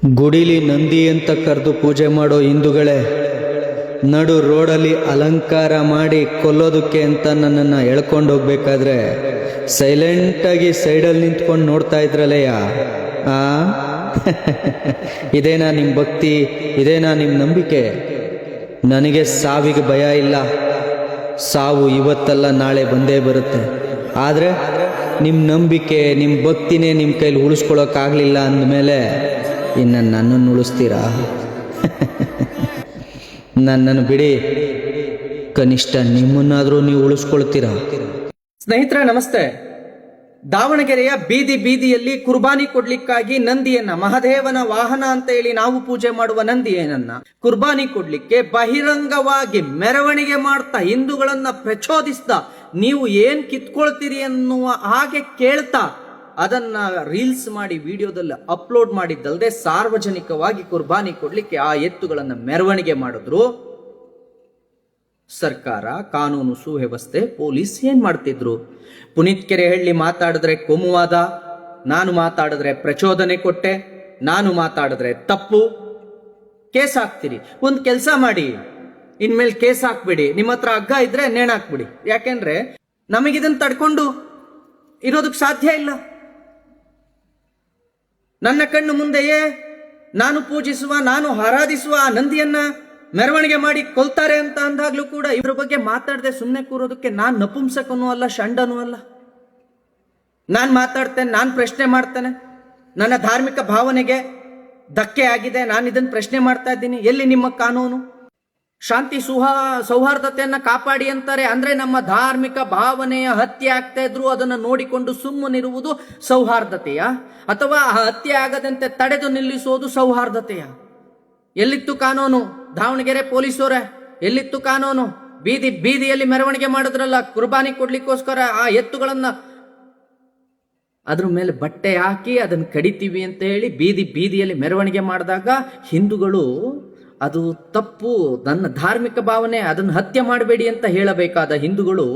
ಗುಡಿಲಿ ನಂದಿ ಅಂತ ಕರೆದು ಪೂಜೆ ಮಾಡೋ ಹಿಂದೂಗಳೇ, ನಡು ರೋಡಲ್ಲಿ ಅಲಂಕಾರ ಮಾಡಿ ಕೊಲ್ಲೋದಕ್ಕೆ ಅಂತ ನನ್ನನ್ನು ಎಳ್ಕೊಂಡು ಹೋಗ್ಬೇಕಾದ್ರೆ ಸೈಲೆಂಟಾಗಿ ಸೈಡಲ್ಲಿ ನಿಂತ್ಕೊಂಡು ನೋಡ್ತಾ ಇದ್ರಲ್ಲಯ್ಯ. ಇದೇನಾ ನಿಮ್ಮ ಭಕ್ತಿ? ಇದೇನಾ ನಿಮ್ಮ ನಂಬಿಕೆ? ನನಗೆ ಸಾವಿಗೆ ಭಯ ಇಲ್ಲ. ಸಾವು ಇವತ್ತಲ್ಲ ನಾಳೆ ಬಂದೇ ಬರುತ್ತೆ. ಆದರೆ ನಿಮ್ಮ ನಂಬಿಕೆ, ನಿಮ್ಮ ಭಕ್ತಿನೇ ನಿಮ್ಮ ಕೈಲಿ ಉಳಿಸ್ಕೊಳ್ಳೋಕ್ಕಾಗಲಿಲ್ಲ ಅಂದಮೇಲೆ ಇನ್ನು ನನ್ನನ್ನು ಉಳಿಸ್ತೀರಾ? ನನ್ನನ್ನು ಬಿಡಿ, ಕನಿಷ್ಠ ನಿಮ್ಮನ್ನಾದರೂ ನೀವು ಉಳಿಸ್ಕೊಳ್ತೀರಾ? ಸ್ನೇಹಿತರೆ ನಮಸ್ತೆ. ದಾವಣಗೆರೆಯ ಬೀದಿ ಬೀದಿಯಲ್ಲಿ ಕುರ್ಬಾನಿ ಕೊಡ್ಲಿಕ್ಕಾಗಿ ನಂದಿಯನ್ನ, ಮಹಾದೇವನ ವಾಹನ ಅಂತ ಹೇಳಿ ನಾವು ಪೂಜೆ ಮಾಡುವ ನಂದಿಯನ್ನ ಕುರ್ಬಾನಿ ಕೊಡ್ಲಿಕ್ಕೆ ಬಹಿರಂಗವಾಗಿ ಮೆರವಣಿಗೆ ಮಾಡ್ತಾ ಹಿಂದೂಗಳನ್ನ ಪ್ರಚೋದಿಸ್ತಾ ನೀವು ಏನ್ ಕಿತ್ಕೊಳ್ತೀರಿ ಅನ್ನುವ ಹಾಗೆ ಕೇಳ್ತಾ ಅದನ್ನ ರೀಲ್ಸ್ ಮಾಡಿ ವಿಡಿಯೋದಲ್ಲಿ ಅಪ್ಲೋಡ್ ಮಾಡಿದ್ದಲ್ಲದೆ ಸಾರ್ವಜನಿಕವಾಗಿ ಕುರ್ಬಾನಿ ಕೊಡ್ಲಿಕ್ಕೆ ಆ ಎತ್ತುಗಳನ್ನ ಮೆರವಣಿಗೆ ಮಾಡಿದ್ರು. ಸರ್ಕಾರ, ಕಾನೂನು ಸುವ್ಯವಸ್ಥೆ, ಪೊಲೀಸ್ ಏನ್ ಮಾಡ್ತಿದ್ರು? ಪುನೀತ್ ಕೆರೆಹಳ್ಳಿ ಮಾತಾಡಿದ್ರೆ ಕೋಮುವಾದ, ನಾನು ಮಾತಾಡಿದ್ರೆ ಪ್ರಚೋದನೆ ಕೊಟ್ಟೆ, ನಾನು ಮಾತಾಡಿದ್ರೆ ತಪ್ಪು, ಕೇಸ್ ಹಾಕ್ತೀರಿ. ಒಂದು ಕೆಲಸ ಮಾಡಿ, ಇನ್ಮೇಲೆ ಕೇಸ್ ಹಾಕ್ಬಿಡಿ. ನಿಮ್ಮ ಹತ್ರ ಹಗ್ಗ ಇದ್ರೆ ನೇಣಾಕ್ಬಿಡಿ. ಯಾಕೆಂದ್ರೆ ನಮಗಿದನ್ನ ತಡ್ಕೊಂಡು ಇರೋದಕ್ಕೆ ಸಾಧ್ಯ ಇಲ್ಲ. ನನ್ನ ಕಣ್ಣು ಮುಂದೆಯೇ ನಾನು ಪೂಜಿಸುವ, ನಾನು ಆರಾಧಿಸುವ ಆ ನಂದಿಯನ್ನ ಮೆರವಣಿಗೆ ಮಾಡಿ ಕೊಲ್ತಾರೆ ಅಂತ ಅಂದಾಗ್ಲೂ ಕೂಡ ಇದ್ರ ಬಗ್ಗೆ ಮಾತಾಡದೆ ಸುಮ್ಮನೆ ಕೂರೋದಕ್ಕೆ ನಾನ್ ನಪುಂಸಕನೂ ಅಲ್ಲ, ಷಂಡನೂ ಅಲ್ಲ. ನಾನ್ ಮಾತಾಡ್ತೇನೆ, ನಾನ್ ಪ್ರಶ್ನೆ ಮಾಡ್ತೇನೆ. ನನ್ನ ಧಾರ್ಮಿಕ ಭಾವನೆಗೆ ಧಕ್ಕೆ ಆಗಿದೆ, ನಾನು ಇದನ್ನ ಪ್ರಶ್ನೆ ಮಾಡ್ತಾ ಇದ್ದೀನಿ. ಎಲ್ಲಿ ನಿಮ್ಮ ಕಾನೂನು? ಶಾಂತಿ ಸೌಹಾರ್ದತೆಯನ್ನ ಕಾಪಾಡಿ ಅಂತಾರೆ. ಅಂದ್ರೆ ನಮ್ಮ ಧಾರ್ಮಿಕ ಭಾವನೆಯ ಹತ್ಯೆ ಆಗ್ತಾ ಇದ್ರು ಅದನ್ನು ನೋಡಿಕೊಂಡು ಸುಮ್ಮನಿರುವುದು ಸೌಹಾರ್ದತೆಯ? ಅಥವಾ ಆ ಹತ್ಯೆ ಆಗದಂತೆ ತಡೆದು ನಿಲ್ಲಿಸೋದು ಸೌಹಾರ್ದತೆಯ? ಎಲ್ಲಿತ್ತು ಕಾನೂನು? ದಾವಣಗೆರೆ ಪೊಲೀಸರೇ, ಎಲ್ಲಿತ್ತು ಕಾನೂನು? ಬೀದಿ ಬೀದಿಯಲ್ಲಿ ಮೆರವಣಿಗೆ ಮಾಡಿದ್ರಲ್ಲ ಕುರ್ಬಾನಿ ಕೊಡ್ಲಿಕ್ಕೋಸ್ಕರ ಆ ಎತ್ತುಗಳನ್ನ, ಅದ್ರ ಮೇಲೆ ಬಟ್ಟೆ ಹಾಕಿ ಅದನ್ನ ಕಡಿತೀವಿ ಅಂತ ಹೇಳಿ ಬೀದಿ ಬೀದಿಯಲ್ಲಿ ಮೆರವಣಿಗೆ ಮಾಡಿದಾಗ ಹಿಂದೂಗಳು ಅದು ತಪ್ಪು, ನನ್ನ ಧಾರ್ಮಿಕ ಭಾವನೆ, ಅದನ್ನು ಹತ್ಯೆ ಮಾಡಬೇಡಿ ಅಂತ ಹೇಳಬೇಕಾದ ಹಿಂದೂಗಳು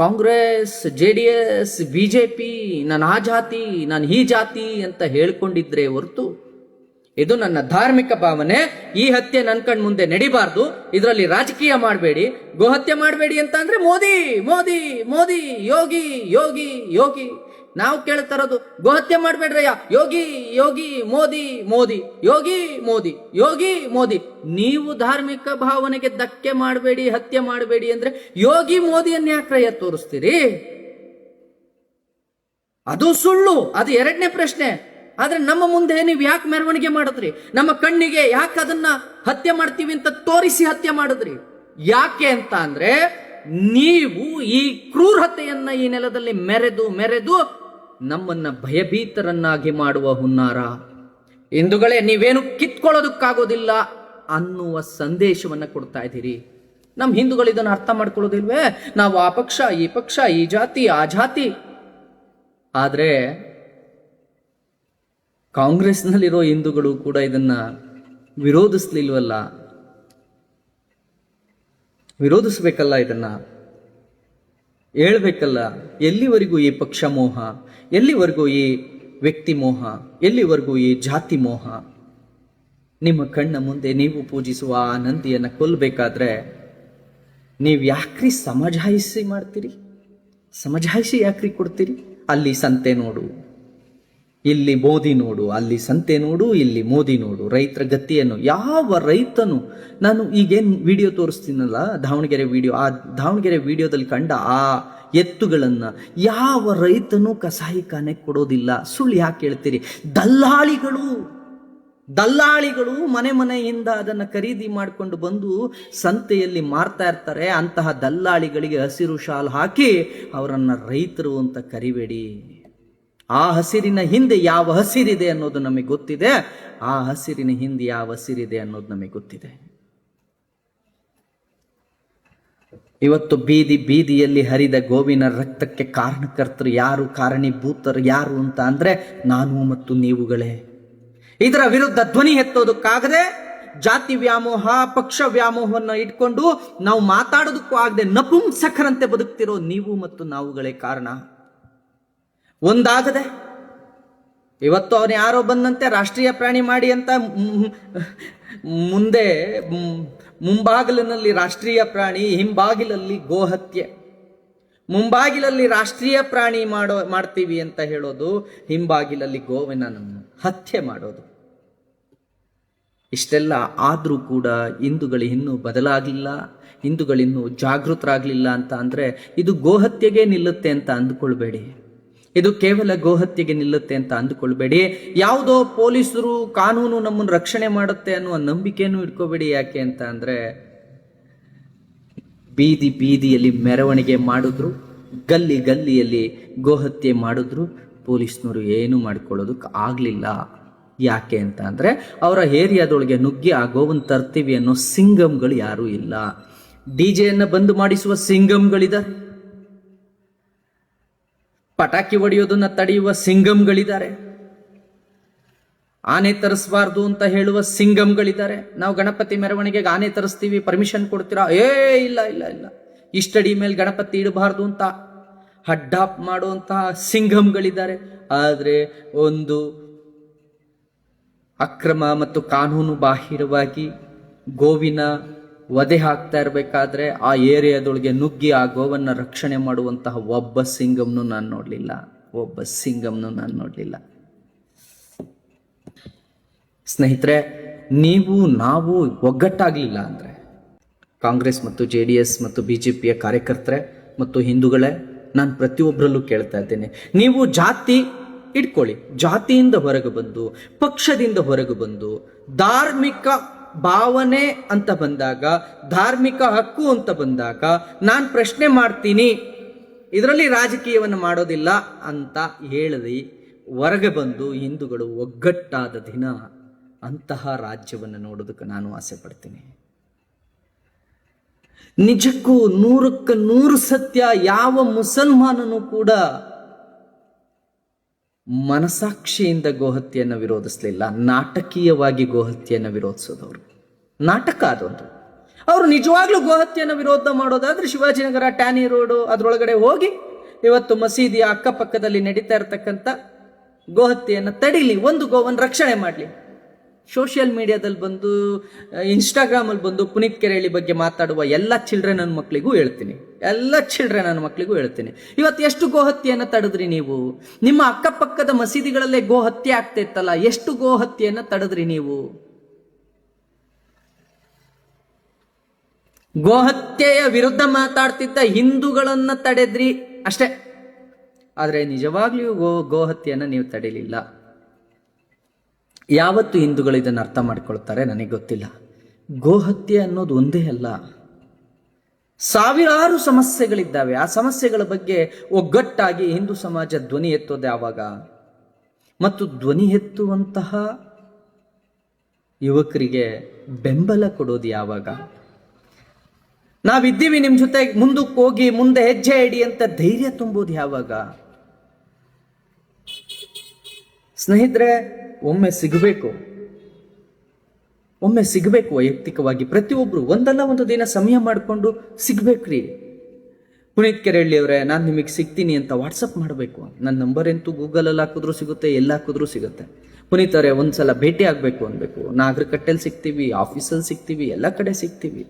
ಕಾಂಗ್ರೆಸ್, JDS, BJP, ನಾನು ಆ ಜಾತಿ, ನಾನು ಈ ಜಾತಿ ಅಂತ ಹೇಳ್ಕೊಂಡಿದ್ರೆ ಹೊರತು ಇದು ನನ್ನ ಧಾರ್ಮಿಕ ಭಾವನೆ, ಈ ಹತ್ಯೆ ನನ್ನ ಕಣ್ ಮುಂದೆ ನಡಿಬಾರ್ದು, ಇದರಲ್ಲಿ ರಾಜಕೀಯ ಮಾಡಬೇಡಿ, ಗೋಹತ್ಯೆ ಮಾಡಬೇಡಿ ಅಂತ ಅಂದ್ರೆ ಮೋದಿ ಮೋದಿ ಮೋದಿ, ಯೋಗಿ ಯೋಗಿ ಯೋಗಿ. ನಾವು ಕೇಳ್ತಾ ಇರೋದು ಗೋಹತ್ಯೆ ಮಾಡಬೇಡ್ರಯ್ಯ, ಯೋಗಿ ಯೋಗಿ, ಮೋದಿ ಮೋದಿ, ಯೋಗಿ ಮೋದಿ, ಯೋಗಿ ಮೋದಿ. ನೀವು ಧಾರ್ಮಿಕ ಭಾವನೆಗೆ ಧಕ್ಕೆ ಮಾಡಬೇಡಿ, ಹತ್ಯೆ ಮಾಡಬೇಡಿ ಅಂದ್ರೆ ಯೋಗಿ ಮೋದಿಯನ್ನ ಯಾಕ್ರಯ್ಯ ತೋರಿಸ್ತೀರಿ? ಅದು ಸುಳ್ಳು, ಅದು ಎರಡನೇ ಪ್ರಶ್ನೆ. ಆದ್ರೆ ನಮ್ಮ ಮುಂದೆ ನೀವು ಯಾಕೆ ಮೆರವಣಿಗೆ ಮಾಡಿದ್ರಿ? ನಮ್ಮ ಕಣ್ಣಿಗೆ ಯಾಕೆ ಅದನ್ನ ಹತ್ಯೆ ಮಾಡ್ತೀವಿ ಅಂತ ತೋರಿಸಿ ಹತ್ಯೆ ಮಾಡಿದ್ರಿ? ಯಾಕೆ ಅಂತ ಅಂದ್ರೆ ನೀವು ಈ ಕ್ರೂರತೆಯನ್ನ ಈ ನೆಲದಲ್ಲಿ ಮೆರೆದು ಮೆರೆದು ನಮ್ಮನ್ನ ಭಯಭೀತರನ್ನಾಗಿ ಮಾಡುವ ಹುನ್ನಾರ. ಹಿಂದೂಗಳೇ, ನೀವೇನು ಕಿತ್ಕೊಳ್ಳೋದಕ್ಕಾಗೋದಿಲ್ಲ ಅನ್ನುವ ಸಂದೇಶವನ್ನ ಕೊಡ್ತಾ ಇದ್ದೀರಿ. ನಮ್ಮ ಹಿಂದೂಗಳು ಇದನ್ನು ಅರ್ಥ ಮಾಡ್ಕೊಳ್ಳೋದಿಲ್ವೇ? ನಾವು ಆ ಪಕ್ಷ, ಈ ಪಕ್ಷ, ಈ ಜಾತಿ, ಆ ಜಾತಿ. ಆದ್ರೆ ಕಾಂಗ್ರೆಸ್ನಲ್ಲಿರೋ ಹಿಂದೂಗಳು ಕೂಡ ಇದನ್ನ ವಿರೋಧಿಸ್ಲಿಲ್ವಲ್ಲ? ವಿರೋಧಿಸ್ಬೇಕಲ್ಲ, ಇದನ್ನ ಹೇಳ್ಬೇಕಲ್ಲ. ಎಲ್ಲಿವರೆಗೂ ಈ ಪಕ್ಷ ಮೋಹ? ಎಲ್ಲಿವರೆಗೂ ಈ ವ್ಯಕ್ತಿ ಮೋಹ? ಎಲ್ಲಿವರೆಗೂ ಈ ಜಾತಿ ಮೋಹ? ನಿಮ್ಮ ಕಣ್ಣ ಮುಂದೆ ನೀವು ಪೂಜಿಸುವ ಆ ನಂದಿಯನ್ನು ಕೊಲ್ಲಬೇಕಾದ್ರೆ ನೀವು ಯಾಕ್ರಿ ಸಮಜಾಯಿಸಿ ಮಾಡ್ತೀರಿ? ಸಮಜಾಯಿಸಿ ಯಾಕ್ರಿ ಕೊಡ್ತೀರಿ? ಅಲ್ಲಿ ಸಂತೆ ನೋಡು, ಇಲ್ಲಿ ಮೋದಿ ನೋಡು, ಅಲ್ಲಿ ಸಂತೆ ನೋಡು, ಇಲ್ಲಿ ಮೋದಿ ನೋಡು. ರೈತರ ಗತಿಯನ್ನು ಯಾವ ರೈತನು, ನಾನು ಈಗೇನು ವಿಡಿಯೋ ತೋರಿಸ್ತೀನಲ್ಲ, ದಾವಣಗೆರೆ ವಿಡಿಯೋ, ಆ ದಾವಣಗೆರೆ ವಿಡಿಯೋದಲ್ಲಿ ಕಂಡ ಆ ಎತ್ತುಗಳನ್ನ ಯಾವ ರೈತನು ಕಸಾಯಿಖಾನೆ ಕೊಡೋದಿಲ್ಲ. ಸುಳ್ಳು ಯಾಕೆ ಹೇಳ್ತೀರಿ? ದಲ್ಲಾಳಿಗಳು ಮನೆ ಮನೆಯಿಂದ ಅದನ್ನ ಖರೀದಿ ಮಾಡಿಕೊಂಡು ಬಂದು ಸಂತೆಯಲ್ಲಿ ಮಾರ್ತಾ ಇರ್ತಾರೆ. ಅಂತಹ ದಲ್ಲಾಳಿಗಳಿಗೆ ಹಸಿರು ಶಾಲ್ ಹಾಕಿ ಅವರನ್ನ ರೈತರು ಅಂತ ಕರಿಬೇಡಿ. ಆ ಹಸಿರಿನ ಹಿಂದೆ ಯಾವ ಹಸಿರಿದೆ ಅನ್ನೋದು ನಮಗೆ ಗೊತ್ತಿದೆ. ಆ ಹಸಿರಿನ ಹಿಂದೆ ಯಾವ ಹಸಿರಿದೆ ಅನ್ನೋದು ನಮಗೆ ಗೊತ್ತಿದೆ. ಇವತ್ತು ಬೀದಿ ಬೀದಿಯಲ್ಲಿ ಹರಿದ ಗೋವಿನ ರಕ್ತಕ್ಕೆ ಕಾರಣಕರ್ತರು ಯಾರು, ಕಾರಣೀಭೂತರು ಯಾರು ಅಂತ ಅಂದ್ರೆ ನಾನು ಮತ್ತು ನೀವುಗಳೇ. ಇದರ ವಿರುದ್ಧ ಧ್ವನಿ ಎತ್ತೋದಕ್ಕಾಗದೆ ಜಾತಿ ವ್ಯಾಮೋಹ, ಪಕ್ಷ ವ್ಯಾಮೋಹವನ್ನು ಇಟ್ಕೊಂಡು ನಾವು ಮಾತಾಡೋದಕ್ಕೂ ಆಗದೆ ನಪುಂಸಕರಂತೆ ಬದುಕ್ತಿರೋ ನೀವು ಮತ್ತು ನಾವುಗಳೇ ಕಾರಣ. ಒಂದಾಗದೆ ಇವತ್ತು ಅವನು ಯಾರೋ ಬಂದಂತೆ ರಾಷ್ಟ್ರೀಯ ಪ್ರಾಣಿ ಮಾಡಿ ಅಂತ ಮುಂದೆ ಮುಂಬಾಗಿಲಿನಲ್ಲಿ ರಾಷ್ಟ್ರೀಯ ಪ್ರಾಣಿ, ಹಿಂಬಾಗಿಲಲ್ಲಿ ಗೋಹತ್ಯೆ. ಮುಂಬಾಗಿಲಲ್ಲಿ ರಾಷ್ಟ್ರೀಯ ಪ್ರಾಣಿ ಮಾಡ್ತೀವಿ ಅಂತ ಹೇಳೋದು, ಹಿಂಬಾಗಿಲಲ್ಲಿ ಗೋವಿನ ಹತ್ಯೆ ಮಾಡೋದು. ಇಷ್ಟೆಲ್ಲ ಆದರೂ ಕೂಡ ಹಿಂದೂಗಳು ಇನ್ನೂ ಬದಲಾಗಲಿಲ್ಲ, ಹಿಂದೂಗಳಿನ್ನೂ ಜಾಗೃತರಾಗಲಿಲ್ಲ ಅಂತ ಅಂದರೆ ಇದು ಗೋಹತ್ಯೆಗೆ ನಿಲ್ಲುತ್ತೆ ಅಂತ ಅಂದುಕೊಳ್ಬೇಡಿ. ಇದು ಕೇವಲ ಗೋಹತ್ಯೆಗೆ ನಿಲ್ಲುತ್ತೆ ಅಂತ ಅಂದುಕೊಳ್ಬೇಡಿ. ಯಾವುದೋ ಪೊಲೀಸರು ಕಾನೂನು ನಮ್ಮನ್ನು ರಕ್ಷಣೆ ಮಾಡುತ್ತೆ ಅನ್ನುವ ನಂಬಿಕೆನೂ ಇಟ್ಕೋಬೇಡಿ. ಯಾಕೆ ಅಂತ ಅಂದರೆ ಬೀದಿ ಬೀದಿಯಲ್ಲಿ ಮೆರವಣಿಗೆ ಮಾಡಿದ್ರು, ಗಲ್ಲಿ ಗಲ್ಲಿಯಲ್ಲಿ ಗೋಹತ್ಯೆ ಮಾಡಿದ್ರು, ಪೊಲೀಸ್ನವರು ಏನು ಮಾಡ್ಕೊಳ್ಳೋದಕ್ಕೆ ಆಗಲಿಲ್ಲ. ಯಾಕೆ ಅಂತ ಅಂದರೆ ಅವರ ಏರಿಯಾದೊಳಗೆ ನುಗ್ಗಿ ಆ ಗೋವನ್ನು ತರ್ತೀವಿ ಅನ್ನೋ ಸಿಂಗಮ್ಗಳು ಯಾರೂ ಇಲ್ಲ. ಡಿಜೆಯನ್ನು ಬಂದು ಮಾಡಿಸುವ ಸಿಂಗಮ್ಗಳಿದ್ದಾರೆ, ಪಟಾಕಿ ಹೊಡೆಯೋದನ್ನ ತಡೆಯುವ ಸಿಂಗಮ್ಗಳಿದ್ದಾರೆ, ಆನೆ ತರಿಸಬಾರ್ದು ಅಂತ ಹೇಳುವ ಸಿಂಗಮ್ಗಳಿದ್ದಾರೆ. ನಾವು ಗಣಪತಿ ಮೆರವಣಿಗೆಗೆ ಆನೆ ತರಿಸ್ತೀವಿ, ಪರ್ಮಿಷನ್ ಕೊಡ್ತೀರಾ? ಇಲ್ಲ ಇಲ್ಲ ಇಲ್ಲ, ಇಷ್ಟಡಿ ಮೇಲೆ ಗಣಪತಿ ಇಡಬಾರ್ದು ಅಂತ ಹಡ್ಡಾಪ್ ಮಾಡುವಂತಹ ಸಿಂಗಮ್ಗಳಿದ್ದಾರೆ. ಆದರೆ ಒಂದು ಅಕ್ರಮ ಮತ್ತು ಕಾನೂನು ಬಾಹಿರವಾಗಿ ಗೋವಿನ ವಧೆ ಹಾಕ್ತಾ ಇರಬೇಕಾದ್ರೆ ಆ ಏರಿಯಾದೊಳಗೆ ನುಗ್ಗಿ ಆ ಗೋವನ್ನ ರಕ್ಷಣೆ ಮಾಡುವಂತಹ ಒಬ್ಬ ಸಿಂಗಮ್ನು ನಾನು ನೋಡಲಿಲ್ಲ. ಸ್ನೇಹಿತರೆ, ನಾವು ಒಗ್ಗಟ್ಟಾಗಲಿಲ್ಲ ಅಂದರೆ, ಕಾಂಗ್ರೆಸ್ ಮತ್ತು JDS ಮತ್ತು BJPಯ ಕಾರ್ಯಕರ್ತರೆ ಮತ್ತು ಹಿಂದೂಗಳೇ, ನಾನು ಪ್ರತಿಯೊಬ್ಬರಲ್ಲೂ ಕೇಳ್ತಾ ಇದ್ದೇನೆ, ನೀವು ಜಾತಿ ಇಟ್ಕೊಳ್ಳಿ, ಜಾತಿಯಿಂದ ಹೊರಗೆ ಬಂದು, ಪಕ್ಷದಿಂದ ಹೊರಗೆ ಬಂದು, ಧಾರ್ಮಿಕ ಭಾವನೆ ಅಂತ ಬಂದಾಗ, ಧಾರ್ಮಿಕ ಹಕ್ಕು ಅಂತ ಬಂದಾಗ ನಾನು ಪ್ರಶ್ನೆ ಮಾಡ್ತೀನಿ, ಇದರಲ್ಲಿ ರಾಜಕೀಯವನ್ನು ಮಾಡೋದಿಲ್ಲ ಅಂತ ಹೇಳಿ ಹೊರಗೆ ಬಂದು ಹಿಂದೂಗಳು ಒಗ್ಗಟ್ಟಾದ ದಿನ ಅಂತಹ ರಾಜ್ಯವನ್ನು ನೋಡೋದಕ್ಕೆ ನಾನು ಆಸೆ ಪಡ್ತೀನಿ. ನಿಜಕ್ಕೂ 100% ಸತ್ಯ, ಯಾವ ಮುಸಲ್ಮಾನನು ಕೂಡ ಮನಸಾಕ್ಷಿಯಿಂದ ಗೋಹತ್ಯೆಯನ್ನು ವಿರೋಧಿಸಲಿಲ್ಲ. ನಾಟಕೀಯವಾಗಿ ಗೋಹತ್ಯೆಯನ್ನು ವಿರೋಧಿಸೋದವರು, ನಾಟಕ ಅದೊಂದು. ಅವರು ನಿಜವಾಗ್ಲೂ ಗೋಹತ್ಯೆಯನ್ನು ವಿರೋಧ ಮಾಡೋದಾದ್ರೆ ಶಿವಾಜಿನಗರ ಟ್ಯಾನಿ ರೋಡು ಅದರೊಳಗಡೆ ಹೋಗಿ ಇವತ್ತು ಮಸೀದಿಯ ಅಕ್ಕಪಕ್ಕದಲ್ಲಿ ನಡೀತಾ ಇರತಕ್ಕಂಥ ಗೋಹತ್ಯೆಯನ್ನು ತಡೀಲಿ, ಒಂದು ಗೋವನ್ನು ರಕ್ಷಣೆ ಮಾಡಲಿ. ಸೋಷಿಯಲ್ ಮೀಡಿಯಾದಲ್ಲಿ ಬಂದು, ಇನ್ಸ್ಟಾಗ್ರಾಮಲ್ಲಿ ಬಂದು ಪುನೀತ್ ಕೆರೆಹಳ್ಳಿ ಬಗ್ಗೆ ಮಾತಾಡುವ ಎಲ್ಲ ಚಿಲ್ಡ್ರನ್ ಮಕ್ಕಳಿಗೂ ಹೇಳ್ತೀನಿ, ಇವತ್ತು ಎಷ್ಟು ಗೋಹತ್ಯೆಯನ್ನು ತಡೆದ್ರಿ ನೀವು? ನಿಮ್ಮ ಅಕ್ಕಪಕ್ಕದ ಮಸೀದಿಗಳಲ್ಲೇ ಗೋಹತ್ಯೆ ಆಗ್ತಾ ಇತ್ತಲ್ಲ, ಎಷ್ಟು ಗೋಹತ್ಯೆಯನ್ನು ತಡೆದ್ರಿ ನೀವು? ಗೋಹತ್ಯೆಯ ವಿರುದ್ಧ ಮಾತಾಡ್ತಿದ್ದ ಹಿಂದೂಗಳನ್ನ ತಡೆದ್ರಿ ಅಷ್ಟೇ, ಆದರೆ ನಿಜವಾಗ್ಲೂ ಗೋಹತ್ಯೆಯನ್ನು ನೀವು ತಡೆಯಲಿಲ್ಲ. ಯಾವತ್ತು ಹಿಂದೂಗಳು ಇದನ್ನು ಅರ್ಥ ಮಾಡ್ಕೊಳ್ತಾರೆ ನನಗೆ ಗೊತ್ತಿಲ್ಲ. ಗೋಹತ್ಯೆ ಅನ್ನೋದು ಒಂದೇ ಅಲ್ಲ, ಸಾವಿರಾರು ಸಮಸ್ಯೆಗಳಿದ್ದಾವೆ. ಆ ಸಮಸ್ಯೆಗಳ ಬಗ್ಗೆ ಒಗ್ಗಟ್ಟಾಗಿ ಹಿಂದೂ ಸಮಾಜ ಧ್ವನಿ ಎತ್ತೋದು ಯಾವಾಗ? ಮತ್ತು ಧ್ವನಿ ಎತ್ತುವಂತಹ ಯುವಕರಿಗೆ ಬೆಂಬಲ ಕೊಡೋದು ಯಾವಾಗ? ನಾವಿದ್ದೀವಿ ನಿಮ್ಮ ಜೊತೆ, ಮುಂದಕ್ಕೆ ಹೋಗಿ, ಮುಂದೆ ಹೆಜ್ಜೆ ಇಡಿ ಅಂತ ಧೈರ್ಯ ತುಂಬೋದು ಯಾವಾಗ? ಸ್ನೇಹಿತರೆ, ಒಮ್ಮೆ ಸಿಗಬೇಕು ವೈಯಕ್ತಿಕವಾಗಿ. ಪ್ರತಿಯೊಬ್ರು ಒಂದಲ್ಲ ಒಂದು ದಿನ ಸಮಯ ಮಾಡಿಕೊಂಡು ಸಿಗ್ಬೇಕ್ರಿ. ಪುನೀತ್ ಕೆರೆಹಳ್ಳಿ ಅವರೇ, ನಾನು ನಿಮಗೆ ಸಿಗ್ತೀನಿ ಅಂತ ವಾಟ್ಸಪ್ ಮಾಡಬೇಕು. ನನ್ನ ನಂಬರ್ ಅಂತೂ ಗೂಗಲಲ್ಲಿ ಹಾಕಿದ್ರು ಸಿಗುತ್ತೆ, ಎಲ್ಲ ಹಾಕಿದ್ರು ಸಿಗುತ್ತೆ. ಪುನೀತ್ ಅವರೇ, ಒಂದ್ಸಲ ಭೇಟಿ ಆಗಬೇಕು ಅನ್ಬೇಕು. ನಾಗರಕಟ್ಟೆಯಲ್ಲಿ ಸಿಗ್ತೀವಿ, ಆಫೀಸಲ್ಲಿ ಸಿಗ್ತೀವಿ, ಎಲ್ಲ ಕಡೆ ಸಿಗ್ತೀವಿ.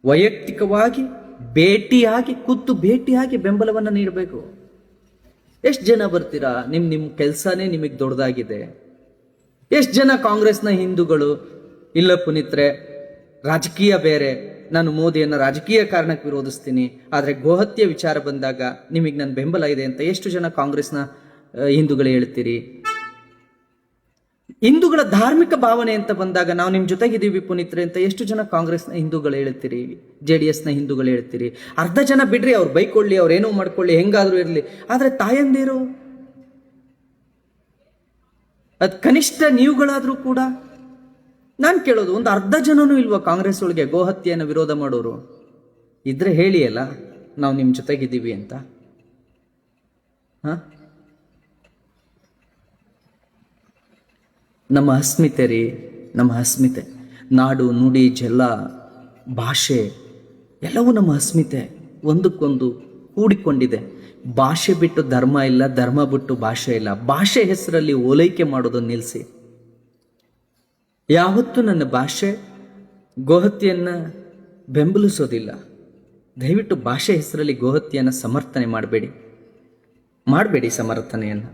ವೈಯಕ್ತಿಕವಾಗಿ ಭೇಟಿಯಾಗಿ ಬೆಂಬಲವನ್ನು ನೀಡಬೇಕು. ಎಷ್ಟು ಜನ ಬರ್ತೀರಾ? ನಿಮ್ಮ ಕೆಲಸನೇ ನಿಮಗೆ ದೊಡ್ಡದಾಗಿದೆ. ಎಷ್ಟು ಜನ ಕಾಂಗ್ರೆಸ್ನ ಹಿಂದೂಗಳು, ಇಲ್ಲ ಪುನೀತ್ರೆ, ರಾಜಕೀಯ ಬೇರೆ, ನಾನು ಮೋದಿಯನ್ನು ರಾಜಕೀಯ ಕಾರಣಕ್ಕೆ ವಿರೋಧಿಸ್ತೀನಿ, ಆದರೆ ಗೋಹತ್ಯೆ ವಿಚಾರ ಬಂದಾಗ ನಿಮಗೆ ನನ್ನ ಬೆಂಬಲ ಇದೆ ಅಂತ ಎಷ್ಟು ಜನ ಕಾಂಗ್ರೆಸ್ನ ಹಿಂದೂಗಳು ಹೇಳ್ತೀರಿ? ಹಿಂದೂಗಳ ಧಾರ್ಮಿಕ ಭಾವನೆ ಅಂತ ಬಂದಾಗ ನಾವು ನಿಮ್ಮ ಜೊತೆಗಿದ್ದೀವಿ ಪುನೀತ್ರೆ ಅಂತ ಎಷ್ಟು ಜನ ಕಾಂಗ್ರೆಸ್ನ ಹಿಂದೂಗಳು ಹೇಳ್ತೀರಿ, JDSನ ಹಿಂದೂಗಳು ಹೇಳ್ತೀರಿ? ಅರ್ಧ ಜನ ಬಿಡ್ರಿ, ಅವ್ರು ಬೈಕೊಳ್ಳಿ, ಅವ್ರೇನೋ ಮಾಡ್ಕೊಳ್ಳಿ, ಹೆಂಗಾದ್ರೂ ಇರಲಿ. ಆದರೆ ತಾಯಂದಿರು, ಅದು ಕನಿಷ್ಠ ನೀವುಗಳಾದ್ರೂ ಕೂಡ, ನಾನು ಕೇಳೋದು, ಒಂದು ಅರ್ಧ ಜನನೂ ಇಲ್ವಾ ಕಾಂಗ್ರೆಸ್ ಒಳಗೆ ಗೋಹತ್ಯೆಯನ್ನು ವಿರೋಧ ಮಾಡೋರು? ಇದ್ರೆ ಹೇಳಿ ಅಲ್ಲ, ನಾವು ನಿಮ್ಮ ಜೊತೆಗಿದ್ದೀವಿ ಅಂತ. ನಮ್ಮ ಅಸ್ಮಿತೆ, ನಾಡು, ನುಡಿ, ಜಲ, ಭಾಷೆ ಎಲ್ಲವೂ ನಮ್ಮ ಅಸ್ಮಿತೆ ಒಂದಕ್ಕೊಂದು ಕೂಡಿಕೊಂಡಿದೆ. ಭಾಷೆ ಬಿಟ್ಟು ಧರ್ಮ ಇಲ್ಲ, ಧರ್ಮ ಬಿಟ್ಟು ಭಾಷೆ ಇಲ್ಲ. ಭಾಷೆ ಹೆಸರಲ್ಲಿ ಓಲೈಕೆ ಮಾಡೋದನ್ನು ನಿಲ್ಲಿಸಿ. ಯಾವತ್ತೂ ನನ್ನ ಭಾಷೆ ಗೋಹತ್ಯೆಯನ್ನು ಬೆಂಬಲಿಸೋದಿಲ್ಲ. ದಯವಿಟ್ಟು ಭಾಷೆ ಹೆಸರಲ್ಲಿ ಗೋಹತ್ಯೆಯನ್ನು ಸಮರ್ಥನೆ ಮಾಡಬೇಡಿ ಸಮರ್ಥನೆಯನ್ನು.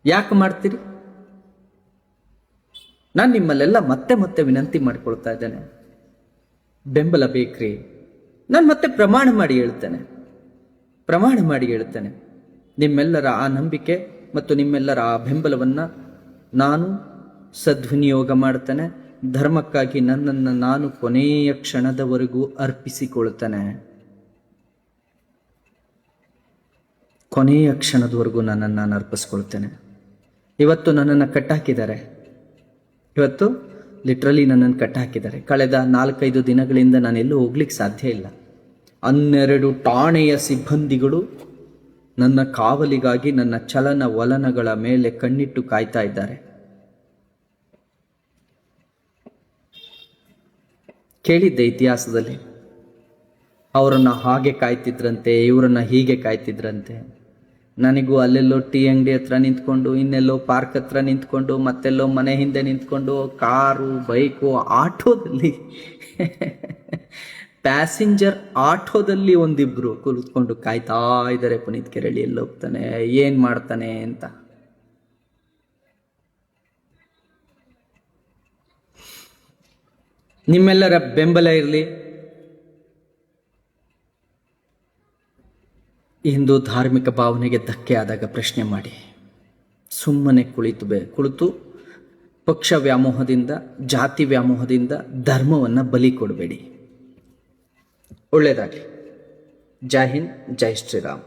ಯಾಕೆ ಮಾಡ್ತೀರಿ? ನಾನು ನಿಮ್ಮಲ್ಲೆಲ್ಲ ಮತ್ತೆ ಮತ್ತೆ ವಿನಂತಿ ಮಾಡಿಕೊಳ್ತಾ ಇದ್ದೇನೆ, ಬೆಂಬಲ ಬೇಕ್ರಿ. ನಾನು ಮತ್ತೆ ಪ್ರಮಾಣ ಮಾಡಿ ಹೇಳ್ತೇನೆ, ನಿಮ್ಮೆಲ್ಲರ ಆ ನಂಬಿಕೆ ಮತ್ತು ನಿಮ್ಮೆಲ್ಲರ ಆ ಬೆಂಬಲವನ್ನು ನಾನು ಸದ್ವಿನಿಯೋಗ ಮಾಡ್ತೇನೆ. ಧರ್ಮಕ್ಕಾಗಿ ನನ್ನನ್ನು ನಾನು ಕೊನೆಯ ಕ್ಷಣದವರೆಗೂ ಅರ್ಪಿಸಿಕೊಳ್ತೇನೆ. ಕೊನೆಯ ಕ್ಷಣದವರೆಗೂ ನನ್ನನ್ನು ನಾನು ಅರ್ಪಿಸ್ಕೊಳ್ತೇನೆ. ಇವತ್ತು ನನ್ನನ್ನು ಕಟ್ಟಾಕಿದ್ದಾರೆ, ಇವತ್ತು ಲಿಟ್ರಲಿ ನನ್ನನ್ನು ಕಟ್ಟಾಕಿದ್ದಾರೆ. ಕಳೆದ 4-5 ದಿನಗಳಿಂದ ನಾನೆಲ್ಲೂ ಹೋಗ್ಲಿಕ್ಕೆ ಸಾಧ್ಯ ಇಲ್ಲ. 12 ಠಾಣೆಯ ಸಿಬ್ಬಂದಿಗಳು ನನ್ನ ಕಾವಲಿಗಾಗಿ ನನ್ನ ಚಲನ ವಲನಗಳ ಮೇಲೆ ಕಣ್ಣಿಟ್ಟು ಕಾಯ್ತಾ ಇದ್ದಾರೆ. ಕೇಳಿದ್ದೆ ಇತಿಹಾಸದಲ್ಲಿ, ಅವರನ್ನು ಹಾಗೆ ಕಾಯ್ತಿದ್ರಂತೆ, ಇವರನ್ನು ಹೀಗೆ ಕಾಯ್ತಿದ್ರಂತೆ. ನನಗೂ ಅಲ್ಲೆಲ್ಲೋ ಟೀ ಅಂಗಡಿ ಹತ್ರ ನಿಂತ್ಕೊಂಡು, ಇನ್ನೆಲ್ಲೋ ಪಾರ್ಕ್ ಹತ್ರ ನಿಂತ್ಕೊಂಡು, ಮತ್ತೆಲ್ಲೋ ಮನೆ ಹಿಂದೆ ನಿಂತ್ಕೊಂಡು, ಕಾರು, ಬೈಕು, ಆಟೋದಲ್ಲಿ ಪ್ಯಾಸೆಂಜರ್ ಆಟೋದಲ್ಲಿ ಒಂದಿಬ್ರು ಕುಳಿತುಕೊಂಡು ಕಾಯ್ತಾ ಇದ್ದಾರೆ. ಪುನೀತ್ ಕೆರಳಿ ಎಲ್ಲಿ ಹೋಗ್ತಾನೆ, ಏನ್ ಮಾಡ್ತಾನೆ ಅಂತ. ನಿಮ್ಮೆಲ್ಲರ ಬೆಂಬಲ ಇರಲಿ. ಹಿಂದೂ ಧಾರ್ಮಿಕ ಭಾವನೆಗೆ ಧಕ್ಕೆ ಆದಾಗ ಪ್ರಶ್ನೆ ಮಾಡಿ. ಸುಮ್ಮನೆ ಕುಳಿತು ಪಕ್ಷ ವ್ಯಾಮೋಹದಿಂದ, ಜಾತಿ ವ್ಯಾಮೋಹದಿಂದ ಧರ್ಮವನ್ನು ಬಲಿ ಕೊಡಬೇಡಿ. ಒಳ್ಳೆಯದಾಗಲಿ. ಜೈ ಹಿಂದ್, ಜೈ ಶ್ರೀರಾಮ್.